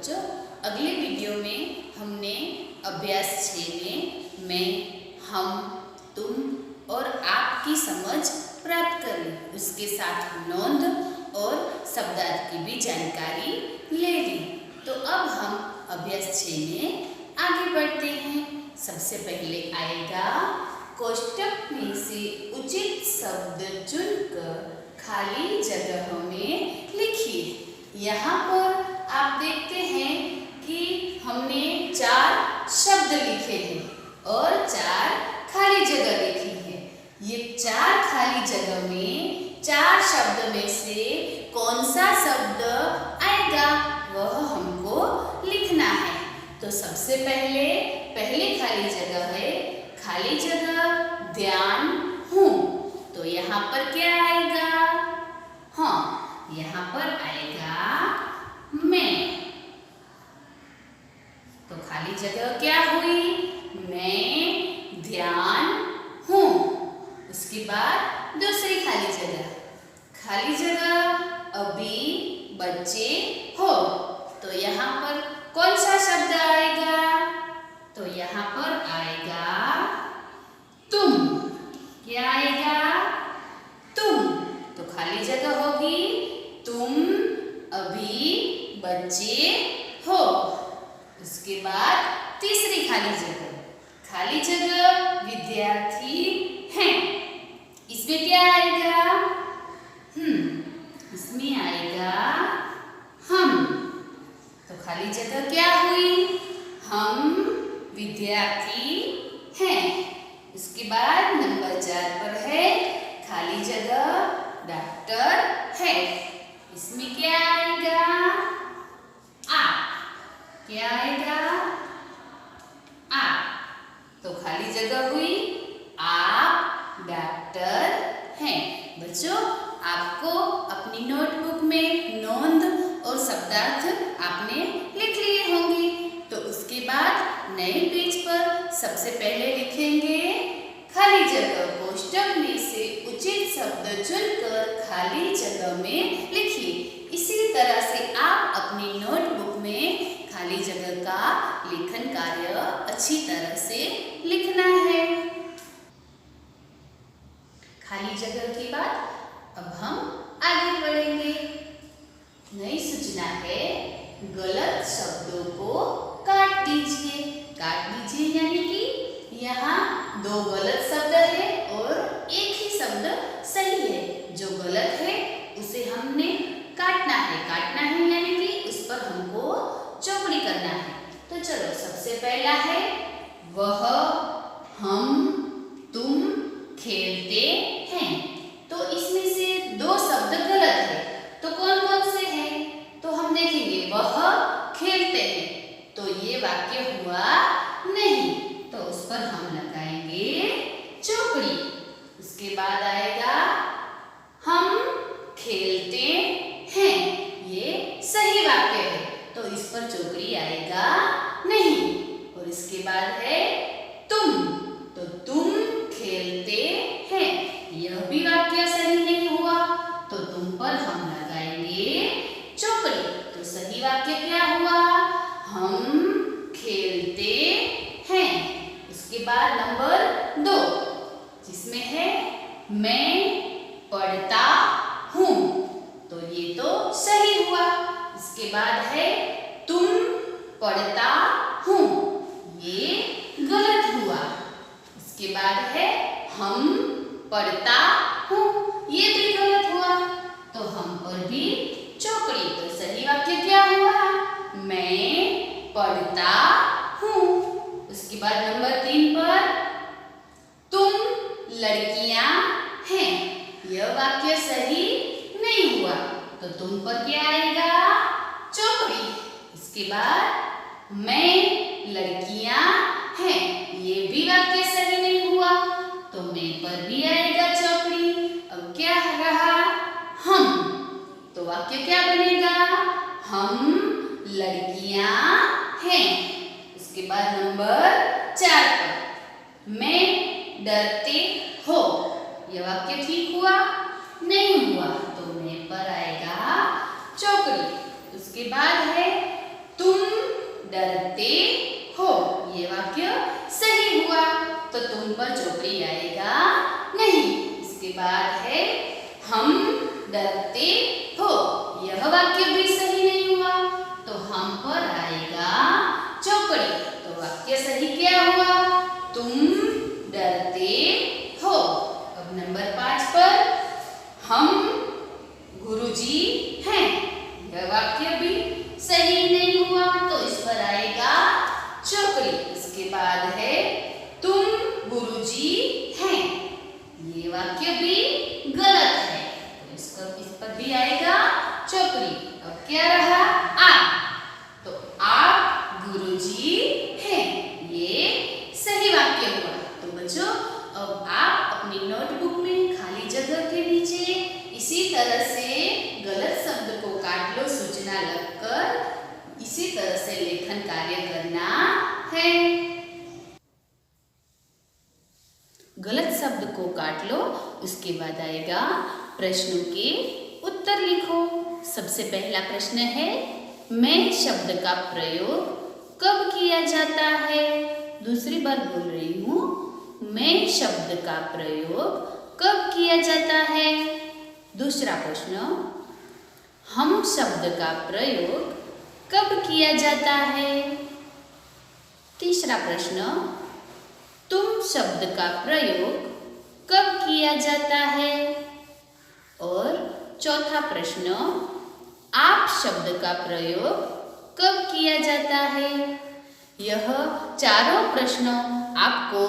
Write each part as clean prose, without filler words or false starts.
बच्चों, अगले वीडियो में हमने अभ्यास 6 में मैं, हम, तुम और आप की समझ प्राप्त कर ली। उसके साथ नोंद और शब्दार्थ की भी जानकारी ले ली। तो अब हम अभ्यास 6 में आगे बढ़ते हैं। सबसे पहले आएगा कोष्टक में से उचित शब्द चुनकर खाली जगहों में लिखिए। यहाँ पर आप देखते हैं कि हमने 4 शब्द लिखे हैं और 4 खाली जगह लिखी है। ये 4 खाली जगह में 4 शब्द में से कौन सा शब्द आएगा वह हमको लिखना है। तो सबसे पहले खाली जगह है, खाली जगह ध्यान हूँ। तो यहाँ पर क्या आएगा? हाँ, यहाँ पर आएगा मैं। तो खाली जगह क्या हुई? मैं ध्यान हूँ। उसके बाद दूसरी खाली जगह अभी बच्चे हो। तो यहाँ पर कौन सा शब्द आएगा? तो यहाँ पर आएगा तुम। क्या आएगा? तुम। तो खाली जगह होगी तुम अभी बच्चे हो। उसके बाद तीसरी खाली जगह विद्यार्थी हैं। इसमें क्या आएगा? इसमें आएगा हम। तो खाली जगह क्या हुई? हम विद्यार्थी हैं। उसके बाद नंबर 4 पर है खाली जगह डॉक्टर है। इसमें क्या आएगा? आप। क्या आएगा? आप। तो खाली जगह हुई आप डॉक्टर हैं। बच्चों, आपको अपनी नोटबुक में नोंद और शब्दार्थ आपने लिख लिए होंगे। तो उसके बाद नए पेज पर सबसे पहले लिखेंगे खाली जगह कोष्टक में से उचित शब्द चुनकर खाली जगह में लिखिए। इसी तरह से आप अपनी नोटबुक में खाली जगह का लेखन कार्य अच्छी तरह से लिखना है। खाली जगह के बाद अब हम आगे बढ़ेंगे। नई सूचना है, गलत शब्दों को काट दीजिए। काट दीजिए यानी कि यहाँ 2 गलत शब्द है और एक ही शब्द सही है। जो गलत है उसे हमने काटना है यानी कि उस पर हमको चौकड़ी करना है। तो चलो, सबसे पहला है वह, हम, तुम खेलते हैं। तो इसमें से 2 शब्द गलत है। तो कौन कौन से हैं? तो हम देखेंगे वह खेलते हैं। तो ये वाक्य हुआ नहीं, तो उस पर हम लगाएंगे चौकड़ी। उसके बाद आएगा हम खेलते हैं। ये सही वाक्य है, तो इस पर चौकड़ी आएगा नहीं। और इसके बाद है तुम। तो तुम खेलते हैं, यह भी वाक्य सही नहीं हुआ, तो तुम पर हम लगाएंगे चौकड़ी। तो सही वाक्य क्या हुआ? हम खेलते हैं। उसके बाद नंबर 2 जिसमें है मैं पढ़ता हूँ। तो ये तो सही हुआ। इसके बाद है तुम पढ़ता हूँ, ये गलत हुआ। इसके बाद है हम पढ़ता हूँ, ये भी गलत हुआ, तो हम पर भी चौकड़ी। तो सही वाक्य क्या हुआ? मैं पढ़ता हूँ। उसके बाद नंबर 3 पर तुम लड़कियां हैं, यह वाक्य सही नहीं हुआ, तो तुम पर क्या आएगा? चौकड़ी। इसके बाद मैं लड़कियां हैं, ये भी वाक्य सही नहीं हुआ, तो मैं पर भी आएगा चौकड़ी। अब क्या रहा? हम। तो वाक्य क्या बनेगा? हम लड़कियां हैं। उसके बाद नंबर 4 पर मैं डरते हो, यह वाक्य ठीक हुआ? नहीं हुआ, तो मैं पर आएगा चौकड़ी। उसके बाद है तुम डरते हो। ये वाक्य सही हुआ, तो तुम पर चौकड़ी आएगा नहीं। इसके बाद है हम डरते हो। यह वाक्य भी सही नहीं हुआ, तो हम पर आएगा चौकड़ी। तो वाक्य सही क्या हुआ? तुम डरते हो। अब नंबर 5 पर हम गुरुजी हैं। यह वाक्य भी सही नहीं हुआ, तो इस पर आएगा चौकड़ी। इसके बाद है तुम गुरुजी हैं। ये वाक्य भी गलत है, तो इस पर भी आएगा चौकड़ी। अब क्या रहा? आप। तो आप गुरुजी हैं, ये सही वाक्य हुआ। तो बच्चों, अब आप अपनी नोटबुक में खाली जगह के नीचे इसी तरह से गलत शब्द को काट लो सूचना लगकर इसी तरह से लेखन कार्य करना है। गलत शब्द को काट लो, उसके बाद आएगा प्रश्नों के उत्तर लिखो। सबसे पहला प्रश्न है, मैं शब्द का प्रयोग कब किया जाता है? दूसरी बार बोल रही हूँ, मैं शब्द का प्रयोग कब किया जाता है? दूसरा प्रश्न, हम शब्द का प्रयोग कब किया जाता है? तीसरा प्रश्न, तुम शब्द का प्रयोग कब किया जाता है? और चौथा प्रश्न, आप शब्द का प्रयोग कब किया जाता है? यह चारों प्रश्नों आपको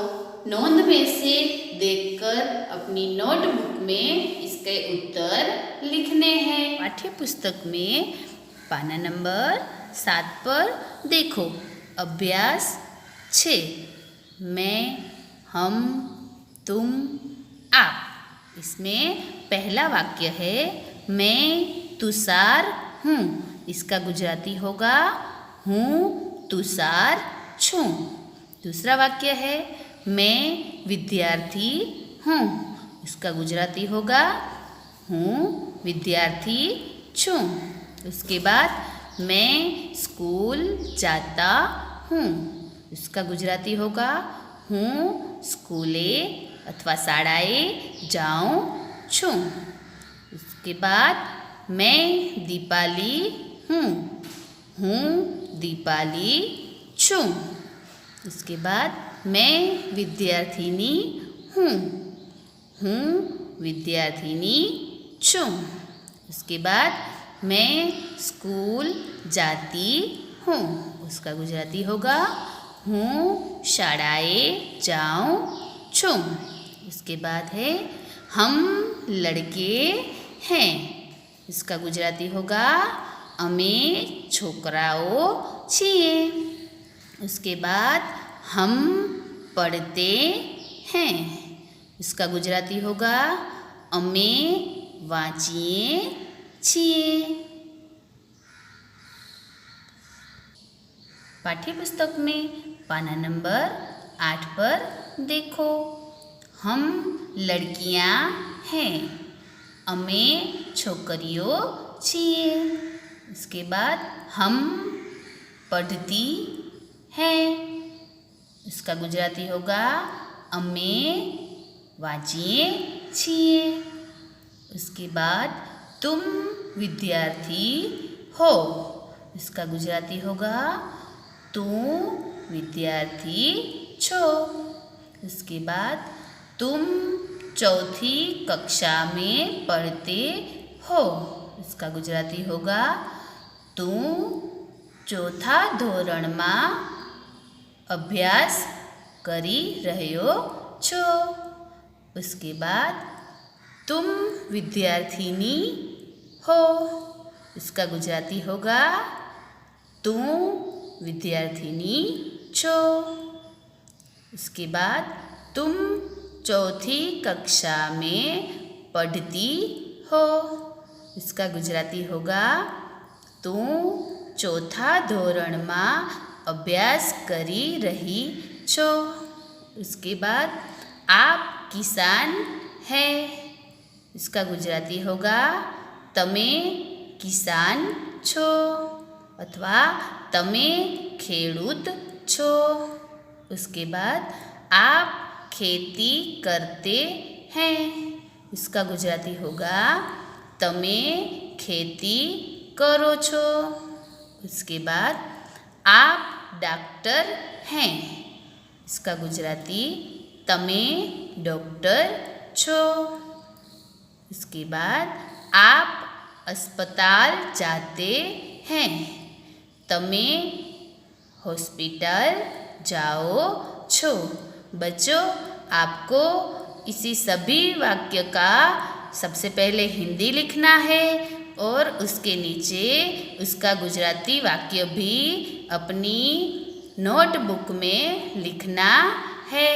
नोंद में से देखकर अपनी नोटबुक में इसके उत्तर लिखने हैं। पाठ्य पुस्तक में पाना नंबर 7 पर देखो, अभ्यास 6, मैं, हम, तुम, आप। इसमें पहला वाक्य है, मैं तुषार हूँ। इसका गुजराती होगा, हूँ तुषार छूं। दूसरा वाक्य है, मैं विद्यार्थी हूँ। इसका गुजराती होगा, हूँ विद्यार्थी छूं। उसके बाद मैं स्कूल जाता हूँ। इसका गुजराती होगा, हूँ स्कूले अथवा शाळाए जाऊँ छूं। उसके बाद मैं दीपाली हूँ। हूँ दीपाली छूं। इसके बाद मैं विद्यार्थिनी हूँ। हूँ विद्यार्थिनी छूं। उसके बाद मैं स्कूल जाती हूँ। उसका गुजराती होगा, हूँ शाळाए जाऊँ छूं। इसके बाद है, हम लड़के हैं। इसका गुजराती होगा, अमे छोकराओ छीए। उसके बाद हम पढ़ते हैं। इसका गुजराती होगा, अमे वांचीए छीए। पाठ्यपुस्तक में पाना नंबर 8 पर देखो, हम लड़कियां हैं, अमे छोकरीओ छीए। इसके बाद हम पढ़ती हैं। इसका गुजराती होगा, अमे वांचीए छीए। उसके बाद तुम विद्यार्थी हो। इसका गुजराती होगा, तू विद्यार्थी छो। उसके बाद तुम चौथी कक्षा में पढ़ते हो। इसका गुजराती होगा, तू चौथा धोरण में अभ्यास करी रह्यो छो। उसके बाद तुम विद्यार्थिनी हो। इसका गुजराती होगा, तू विद्यार्थिनी छो। इसके बाद तुम चौथी कक्षा में पढ़ती हो। इसका गुजराती होगा, तू चौथा धोरण में अभ्यास करी रही छो। उसके बाद आप किसान है। इसका गुजराती होगा, तमे किसान छो अथवा तमे ખેડૂત છો। उसके बाद आप खेती करते हैं। उसका गुजराती होगा तमे खेती करो छो। उसके बाद आप डॉक्टर हैं। इसका गुजराती तमे डॉक्टर छो। उसके बाद आप अस्पताल जाते हैं। तमे हॉस्पिटल जाओ छो। बच्चों, आपको इसी सभी वाक्य का सबसे पहले हिंदी लिखना है और उसके नीचे उसका गुजराती वाक्य भी अपनी नोटबुक में लिखना है।